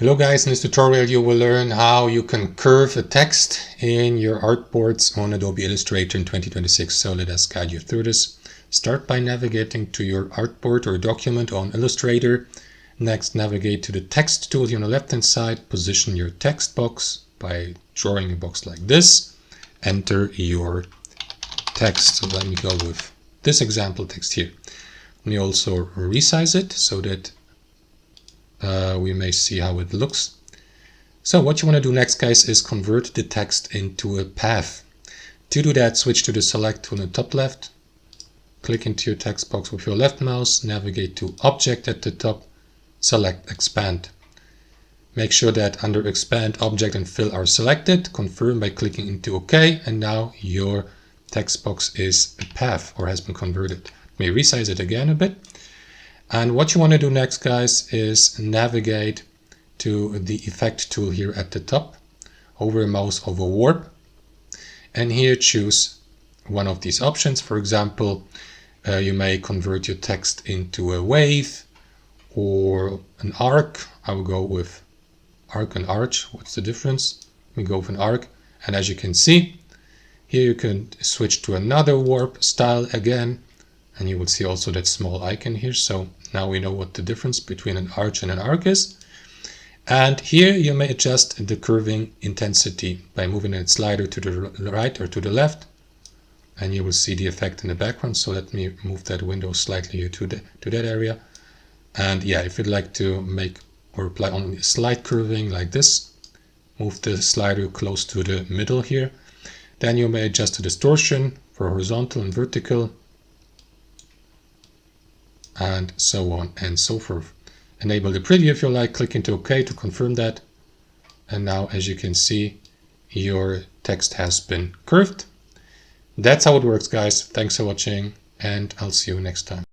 Hello guys, in this tutorial you will learn how you can curve a text in your artboards on Adobe Illustrator in 2026. So let us guide you through this. Start by navigating to your artboard or document on Illustrator. Next, navigate to the text tool here on the left hand side. Position your text box by drawing a box like this. Enter your text. So let me go with this example text here. Let me also resize it so that we may see how it looks. So what you want to do next, guys, is convert the text into a path. To do that, switch to the select tool in the top left, click into your text box with your left mouse, navigate to Object at the top, select Expand. Make sure that under Expand, Object and Fill are selected, confirm by clicking into OK, and now your text box is a path or has been converted. Let me resize it again a bit. And what you want to do next, guys, is navigate to the effect tool here at the top, hover a mouse over warp, and here choose one of these options. For example, you may convert your text into a wave or an arc. I will go with arc and arch. What's the difference? We go with an arc, and as you can see, here you can switch to another warp style again. And you will see also that small icon here. So now we know what the difference between an arch and an arc is. And here you may adjust the curving intensity by moving a slider to the right or to the left. And you will see the effect in the background. So let me move that window slightly here to that area. And yeah, if you'd like to make or apply only a slight curving like this, move the slider close to the middle here. Then you may adjust the distortion for horizontal and vertical, and so on and so forth. Enable the preview if you like, click into OK to confirm that. And now, as you can see, your text has been curved. That's how it works, guys. Thanks for watching, and I'll see you next time.